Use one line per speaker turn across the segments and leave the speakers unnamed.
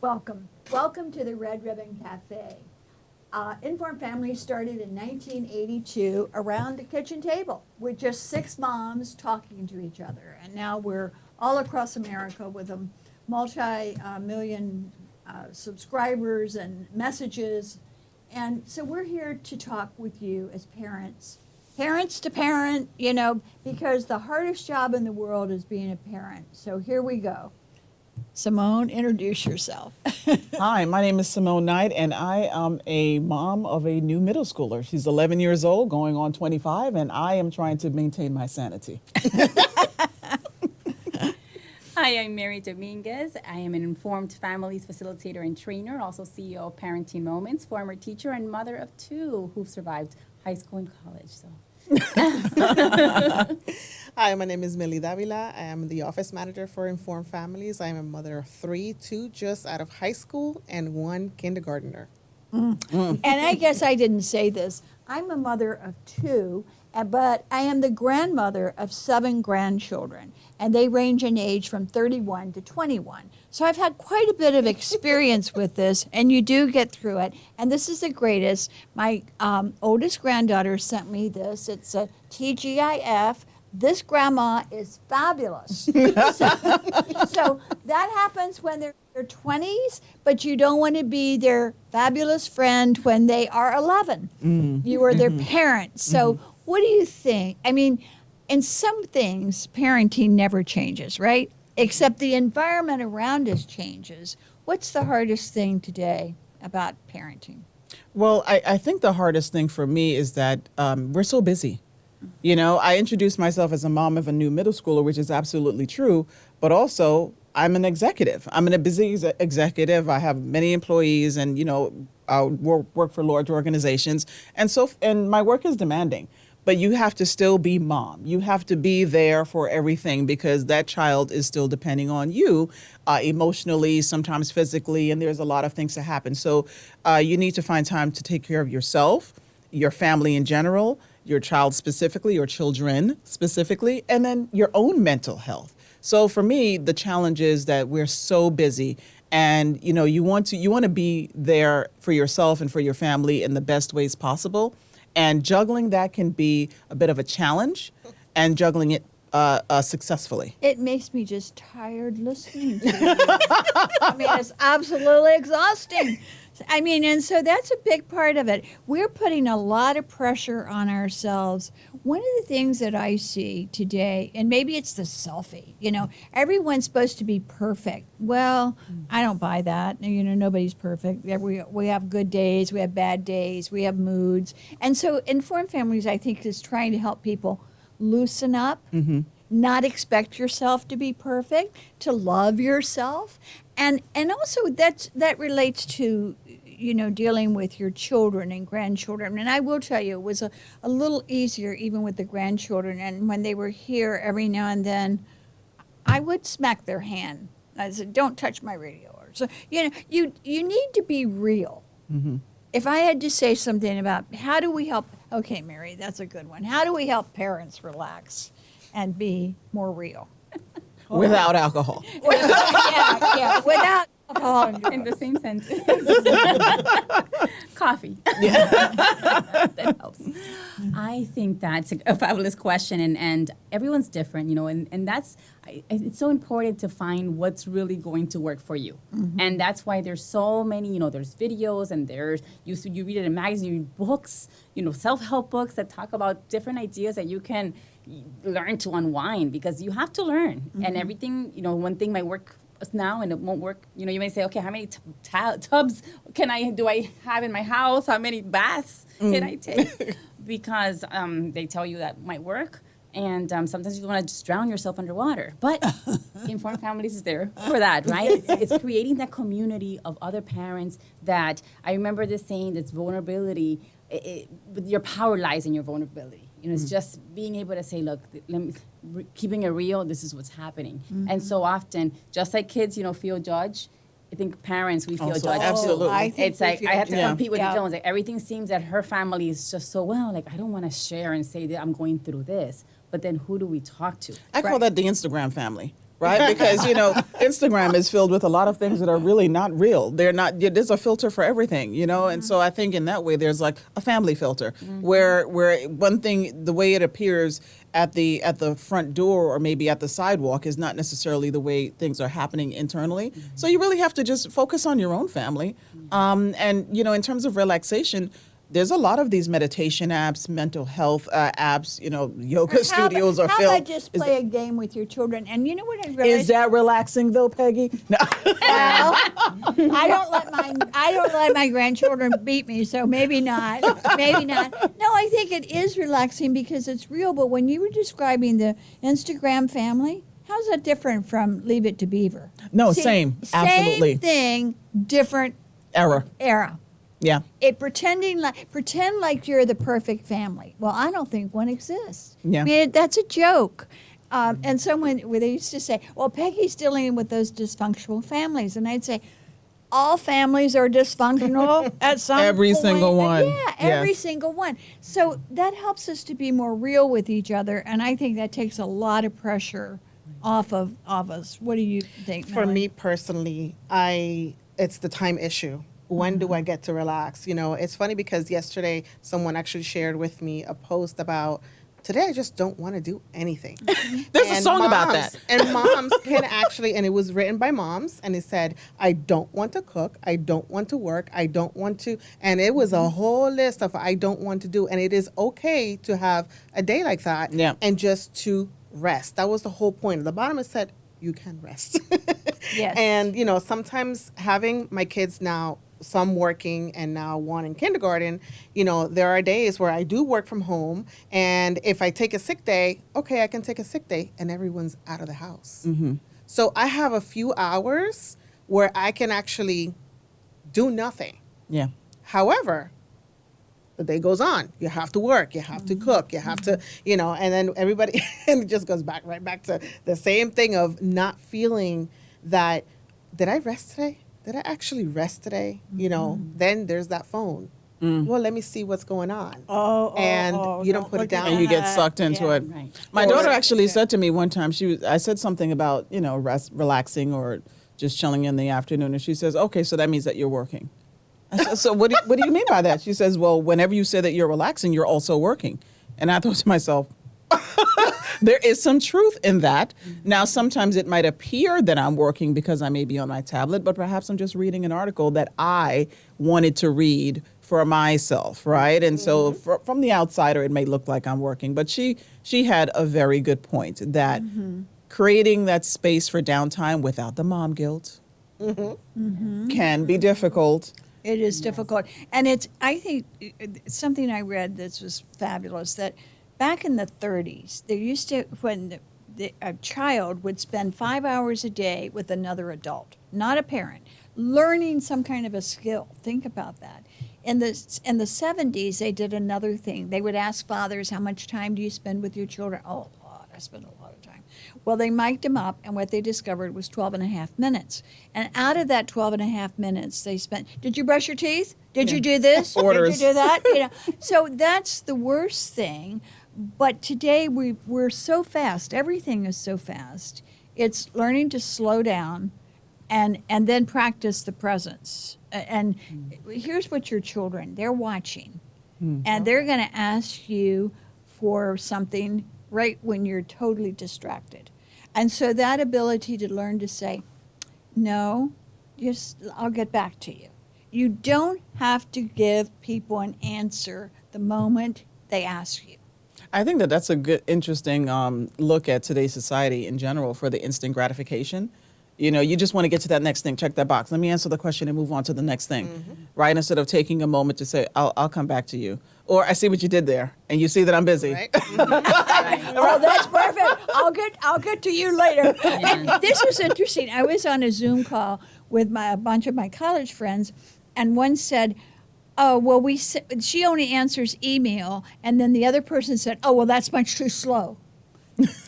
Welcome. Welcome to the Red Ribbon Cafe. Informed Families started in 1982 around the kitchen table with just six moms talking to each other. And now we're all across America with a multi-million subscribers and messages. And so we're here to talk with you as parents, parents to parent, because the hardest job in the world is being a parent. So here we go. Simone, introduce yourself.
Hi, my name is Simone Knight, and I am a mom of a new middle schooler. She's 11 years old, going on 25, and I am trying to maintain my sanity.
Hi, I'm Mary Dominguez. I am an Informed Families facilitator and trainer, also CEO of Parenting Moments, former teacher and mother of two who've survived high school and college. So.
Hi, my name is Millie Davila. I am the office manager for Informed Families. I am a mother of three, two just out of high school and one kindergartner.
And I guess I didn't say this. I'm a mother of two, but I am the grandmother of 7 grandchildren, and they range in age from 31 to 21. So I've had quite a bit of experience with this, and you do get through it. And this is the greatest. My oldest granddaughter sent me this. It's a TGIF. This grandma is fabulous. So that happens when they're in their 20s, but you don't want to be their fabulous friend when they are 11. You are their parent. So what do you think? I mean, in some things, parenting never changes, right? Except the environment around us changes. What's the hardest thing today about parenting?
Well, I think the hardest thing for me is that we're so busy. I introduced myself as a mom of a new middle schooler, which is absolutely true, but also I'm an executive. I'm a busy executive. I have many employees and, I work for large organizations. And my work is demanding. But you have to still be mom. You have to be there for everything because that child is still depending on you emotionally, sometimes physically, and there's a lot of things to happen. So you need to find time to take care of yourself, your family in general, your child specifically, your children specifically, and then your own mental health. So for me, the challenge is that we're so busy and you want to be there for yourself and for your family in the best ways possible. And juggling that can be a bit of a challenge, and juggling it successfully.
It makes me just tired listening to you. I mean, it's absolutely exhausting. And so that's a big part of it. We're putting a lot of pressure on ourselves. One of the things that I see today, and maybe it's the selfie, everyone's supposed to be perfect. Well, I don't buy that. Nobody's perfect. We have good days, we have bad days, we have moods. And so Informed Families, I think, is trying to help people loosen up, not expect yourself to be perfect, to love yourself. And also that relates to, dealing with your children and grandchildren. And I will tell you, it was a little easier even with the grandchildren. And when they were here, every now and then, I would smack their hand. I said, don't touch my radio. So, you need to be real. If I had to say something about how do we help, okay, Mary, that's a good one. How do we help parents relax and be more real?
Without alcohol.
Yeah, without alcohol.
In the same sentence. Coffee. That helps. I think that's a fabulous question, and everyone's different, and that's, it's so important to find what's really going to work for you. And that's why there's so many, there's videos and you read it in magazines, you read books, self-help books that talk about different ideas that you can learn to unwind because you have to learn. And everything, one thing might work now and it won't work. You may say, okay, how many tubs do I have in my house? How many baths can I take? Because they tell you that might work. And sometimes you want to just drown yourself underwater. But Informed Families is there for that, right? It's creating that community of other parents that, I remember this saying, that's vulnerability, your power lies in your vulnerability. It's just being able to say, look, keeping it real, this is what's happening. And so often, just like kids, feel judged, I think parents, we feel judged.
Absolutely.
It's like, I have to compete with the Jones. Like, everything seems that her family is just so well. Like, I don't want to share and say that I'm going through this. But then who do we talk to?
I call that the Instagram family. right? Because, Instagram is filled with a lot of things that are really not real. They're not, there's a filter for everything, And so I think in that way, there's like a family filter where one thing, the way it appears at the front door or maybe at the sidewalk is not necessarily the way things are happening internally. So you really have to just focus on your own family. And, in terms of relaxation, there's a lot of these meditation apps, mental health apps, yoga studios are
how
filled.
about just play a game with your children? And you know what I realized?
Is that relaxing though, Peggy? No.
Well, I don't let my grandchildren beat me, so maybe not. Maybe not. No, I think it is relaxing because it's real. But when you were describing the Instagram family, how's that different from Leave It to Beaver?
No, same. Absolutely.
Same thing, different
Error.
era.
Yeah.
Pretend like you're the perfect family. Well, I don't think one exists.
Yeah.
I mean, that's a joke. And someone where they used to say, "Well, Peggy's dealing with those dysfunctional families," and I'd say, "All families are dysfunctional at some
Every
point."
single one.
Yeah, every
Yes.
single one. So that helps us to be more real with each other, and I think that takes a lot of pressure off of us. What do you think,
For
Melanie?
me personally, it's the time issue. When do I get to relax? It's funny because yesterday someone actually shared with me a post about today I just don't want to do anything.
There's a song about that.
And moms can actually, and it was written by moms, and it said, I don't want to cook, I don't want to work, I don't want to, and it was a whole list of I don't want to do. And it is okay to have a day like that
Yeah.
and just to rest. That was the whole point. At the bottom it said, you can rest.
Yes.
And, sometimes having my kids now, some working and now one in kindergarten, there are days where I do work from home. And if I take a sick day, okay, I can take a sick day and everyone's out of the house. Mm-hmm. So I have a few hours where I can actually do nothing.
Yeah.
However, the day goes on. You have to work. You have to cook. You have to, and then everybody, and it just goes right back to the same thing of not feeling that, did I rest today? Did I actually rest today? Then there's that phone. Well, let me see what's going on. And you don't put it down.
And you get sucked into
Yeah.
it.
Right.
My daughter actually said to me one time, I said something about, relaxing or just chilling in the afternoon. And she says, okay, so that means that you're working. I said, so what do you mean by that? She says, well, whenever you say that you're relaxing, you're also working. And I thought to myself, there is some truth in that. Now, sometimes it might appear that I'm working because I may be on my tablet, but perhaps I'm just reading an article that I wanted to read for myself, right? And so from the outsider, it may look like I'm working. But she had a very good point that creating that space for downtime without the mom guilt can be difficult.
It is difficult. And I think something I read that was fabulous, that back in the 30s, there used to, when a child would spend 5 hours a day with another adult, not a parent, learning some kind of a skill. Think about that. In the 70s, they did another thing. They would ask fathers, how much time do you spend with your children? Oh, a lot. I spend a lot of time. Well, they mic'd them up, and what they discovered was 12 and a half minutes. And out of that 12 and a half minutes, they spent, did you brush your teeth? Did you do this?
Orders.
Did you do that? So that's the worst thing. But today we're so fast. Everything is so fast. It's learning to slow down and then practice the presence. And here's what your children, they're watching. And they're going to ask you for something right when you're totally distracted. And so that ability to learn to say, no, I'll get back to you. You don't have to give people an answer the moment they ask you.
I think that's a good, interesting look at today's society in general for the instant gratification. You just want to get to that next thing, check that box. Let me answer the question and move on to the next thing, right? Instead of taking a moment to say, I'll come back to you. Or I see what you did there, and you see that I'm busy.
Right?
Oh, that's perfect. I'll get to you later. And this was interesting. I was on a Zoom call with a bunch of my college friends, and one said, oh, well, she only answers email. And then the other person said, oh, well, that's much too slow.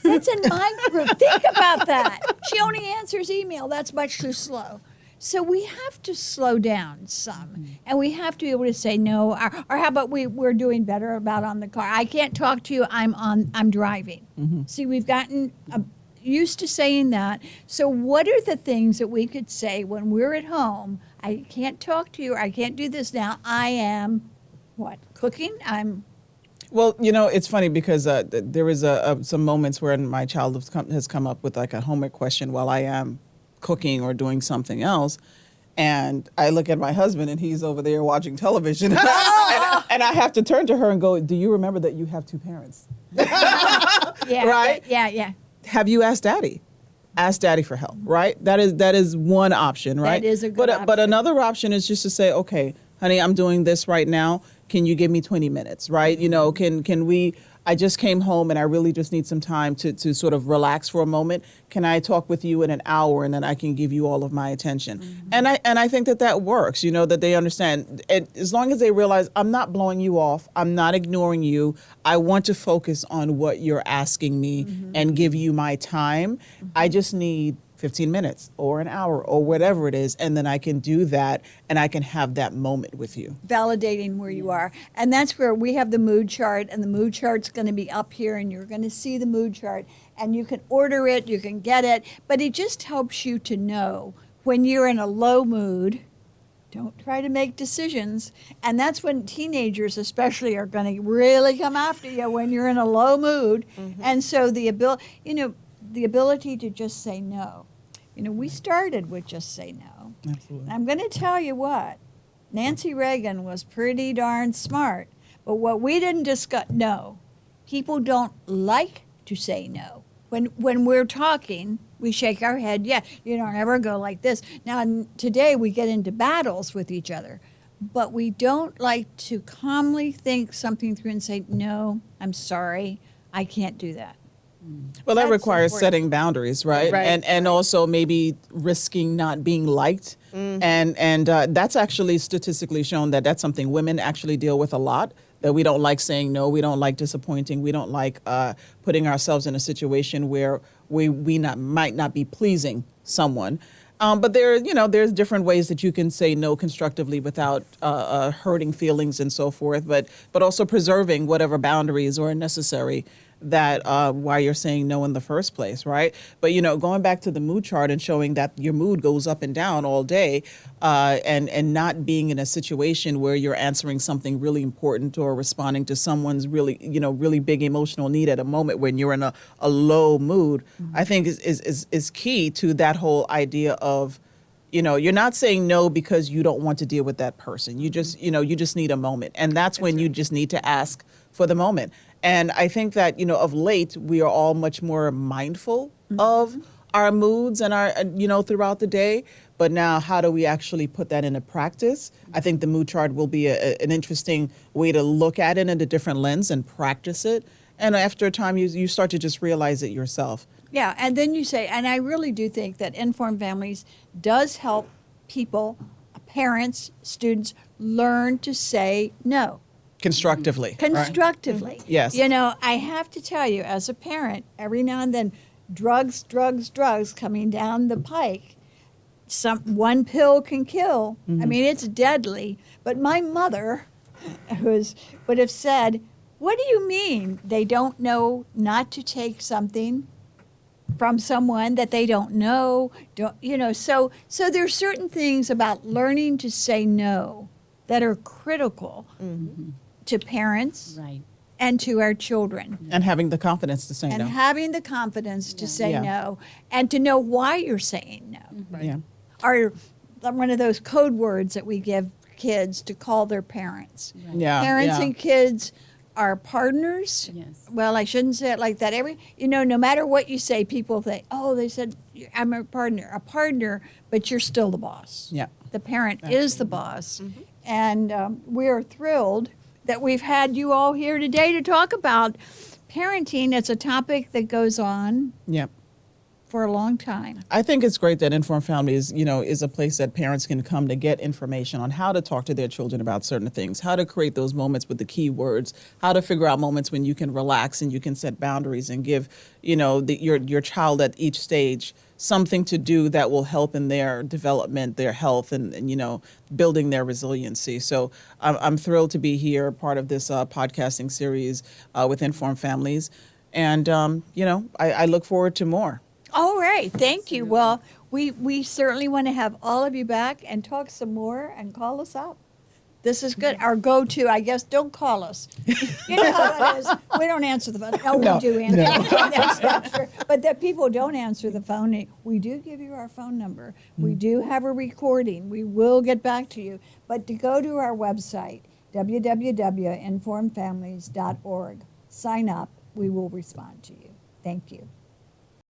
That's in my group. Think about that. She only answers email. That's much too slow. So we have to slow down some, and we have to be able to say no. Or how about we're doing better about on the car? I can't talk to you. I'm driving. See, we've gotten used to saying that. So what are the things that we could say when we're at home? I can't talk to you. I can't do this now. I am what? Cooking?
Well, it's funny because there was some moments where my child has come up with like a homework question while I am cooking or doing something else. And I look at my husband and he's over there watching television. And I have to turn to her and go, do you remember that you have two parents?
Yeah.
Right?
Yeah.
Have you asked daddy? Ask daddy for help, right? That is one option, right?
That is a good
But
option.
another option is just to say, okay, honey, I'm doing this right now. Can you give me 20 minutes, right? Can we, I just came home and I really just need some time to sort of relax for a moment. Can I talk with you in an hour and then I can give you all of my attention?
Mm-hmm.
And I think that works, that they understand. And as long as they realize I'm not blowing you off, I'm not ignoring you. I want to focus on what you're asking me and give you my time. I just need 15 minutes or an hour or whatever it is, and then I can do that and I can have that moment with you.
Validating where you are. And that's where we have the mood chart, and the mood chart's going to be up here, and you're going to see the mood chart, and you can order it, you can get it, but it just helps you to know when you're in a low mood. Don't try to make decisions. And that's when teenagers especially are going to really come after you when you're in a low mood. And so the ability to just say no. We started with just say no.
Absolutely.
I'm going to tell you what, Nancy Reagan was pretty darn smart. But what we didn't discuss, no, people don't like to say no. When we're talking, we shake our head. Yeah, you don't ever go like this. Now, today we get into battles with each other. But we don't like to calmly think something through and say, no, I'm sorry, I can't do that.
Well, that
That's
requires
important.
setting boundaries, right?
Right.
And also maybe risking not being liked. And that's actually statistically shown that that's something women actually deal with a lot, that we don't like saying no, we don't like disappointing, we don't like putting ourselves in a situation where we might not be pleasing someone. But there's different ways that you can say no constructively without hurting feelings and so forth, but also preserving whatever boundaries are necessary that why you're saying no in the first place, right? But going back to the mood chart and showing that your mood goes up and down all day, and not being in a situation where you're answering something really important or responding to someone's really big emotional need at a moment when you're in a low mood, I think is key to that whole idea of, you're not saying no because you don't want to deal with that person. You just need a moment, and that's when you just need to ask for the moment. And I think that, of late, we are all much more mindful of our moods and our, throughout the day. But now, how do we actually put that into practice? I think the mood chart will be an interesting way to look at it in a different lens and practice it. And after a time, you start to just realize it yourself.
Yeah, and then you say, and I really do think that Informed Families does help people, parents, students, learn to say no.
Constructively. Right?
Constructively.
Yes.
I have to tell you, as a parent, every now and then, drugs coming down the pike. One pill can kill. I mean, it's deadly. But my mother would have said, what do you mean they don't know not to take something from someone that they don't know? So there's certain things about learning to say no that are critical to parents
Right.
and to our children.
And having the confidence to say
And
no.
having the confidence to say
Yeah.
no and to know why you're saying no.
Yeah.
Or one of those code words that we give kids to call their parents.
Yeah.
Parents
yeah.
and kids are partners.
Yes.
Well, I shouldn't say it like that. No matter what you say, people think, oh, they said, I'm a partner, but you're still the boss.
Yeah.
The parent is the boss. And we are thrilled that we've had you all here today to talk about parenting. It's a topic that goes on
Yeah.
for a long time.
I think it's great that Informed Families, is a place that parents can come to get information on how to talk to their children about certain things, how to create those moments with the key words, how to figure out moments when you can relax and you can set boundaries and give, your child at each stage something to do that will help in their development, their health, and building their resiliency. So I'm thrilled to be here, part of this podcasting series with Informed Families. And, I look forward to more.
All right, thank you. Well, we certainly want to have all of you back and talk some more and call us up. This is good. Our go-to, I guess, don't call us. You know how it is. We don't answer the phone. No, we do answer the phone. That's not true. But that people don't answer the phone. We do give you our phone number. We do have a recording. We will get back to you. But to go to our website, www.informedfamilies.org, sign up. We will respond to you. Thank you.